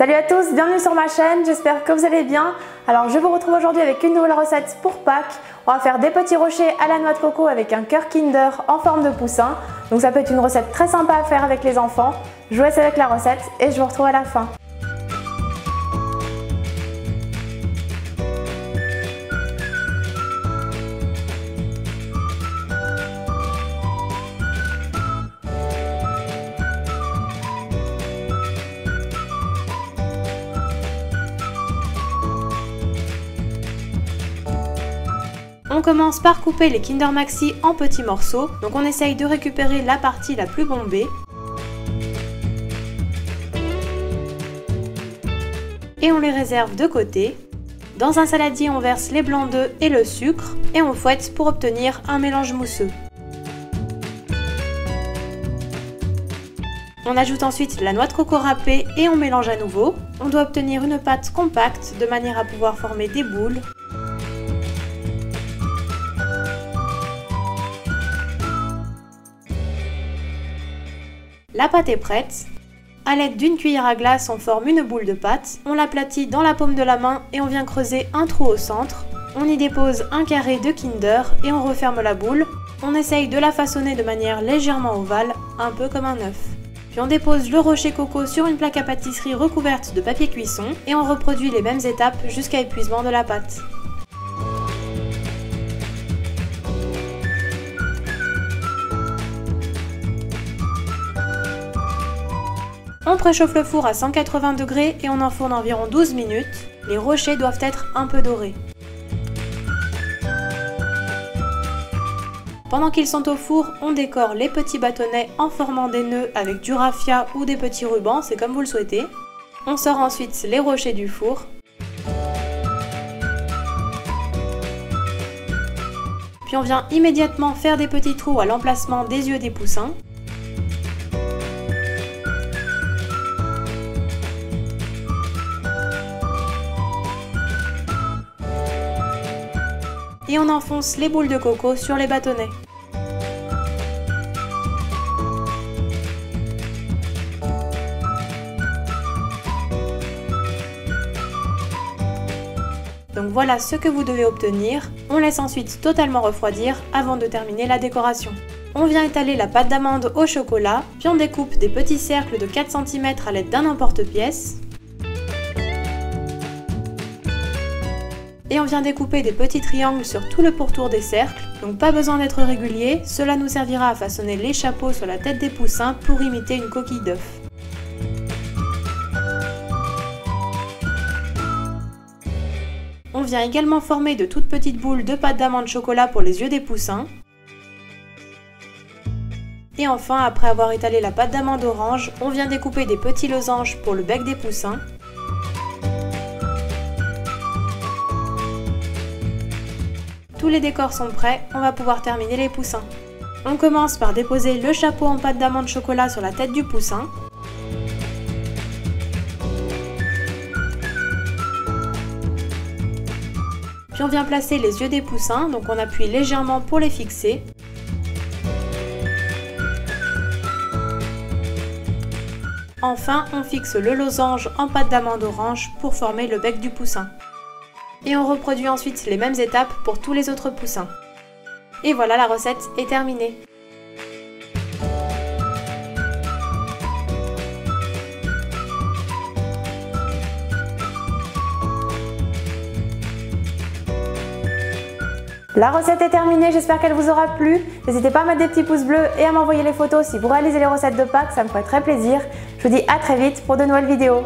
Salut à tous, bienvenue sur ma chaîne, j'espère que vous allez bien. Alors je vous retrouve aujourd'hui avec une nouvelle recette pour Pâques. On va faire des petits rochers à la noix de coco avec un cœur Kinder en forme de poussin. Donc ça peut être une recette très sympa à faire avec les enfants. Je vous laisse avec la recette et je vous retrouve à la fin. On commence par couper les Kinder Maxi en petits morceaux, donc on essaye de récupérer la partie la plus bombée. Et on les réserve de côté. Dans un saladier, on verse les blancs d'œufs et le sucre, et on fouette pour obtenir un mélange mousseux. On ajoute ensuite la noix de coco râpée et on mélange à nouveau. On doit obtenir une pâte compacte de manière à pouvoir former des boules. La pâte est prête. A l'aide d'une cuillère à glace, on forme une boule de pâte. On l'aplatit dans la paume de la main et on vient creuser un trou au centre. On y dépose un carré de Kinder et on referme la boule. On essaye de la façonner de manière légèrement ovale, un peu comme un œuf. Puis on dépose le rocher coco sur une plaque à pâtisserie recouverte de papier cuisson et on reproduit les mêmes étapes jusqu'à épuisement de la pâte. On préchauffe le four à 180 degrés et on enfourne environ 12 minutes. Les rochers doivent être un peu dorés. Pendant qu'ils sont au four, on décore les petits bâtonnets en formant des nœuds avec du raffia ou des petits rubans, c'est comme vous le souhaitez. On sort ensuite les rochers du four. Puis on vient immédiatement faire des petits trous à l'emplacement des yeux des poussins. Et on enfonce les boules de coco sur les bâtonnets. Donc voilà ce que vous devez obtenir. On laisse ensuite totalement refroidir avant de terminer la décoration. On vient étaler la pâte d'amande au chocolat, puis on découpe des petits cercles de 4 cm à l'aide d'un emporte-pièce. Et on vient découper des petits triangles sur tout le pourtour des cercles, donc pas besoin d'être régulier, cela nous servira à façonner les chapeaux sur la tête des poussins pour imiter une coquille d'œuf. On vient également former de toutes petites boules de pâte d'amande chocolat pour les yeux des poussins. Et enfin, après avoir étalé la pâte d'amande orange, on vient découper des petits losanges pour le bec des poussins. Tous les décors sont prêts, on va pouvoir terminer les poussins. On commence par déposer le chapeau en pâte d'amande chocolat sur la tête du poussin. Puis on vient placer les yeux des poussins, donc on appuie légèrement pour les fixer. Enfin, on fixe le losange en pâte d'amande orange pour former le bec du poussin. Et on reproduit ensuite les mêmes étapes pour tous les autres poussins. Et voilà, la recette est terminée. La recette est terminée, j'espère qu'elle vous aura plu. N'hésitez pas à mettre des petits pouces bleus et à m'envoyer les photos si vous réalisez les recettes de Pâques, ça me ferait très plaisir. Je vous dis à très vite pour de nouvelles vidéos.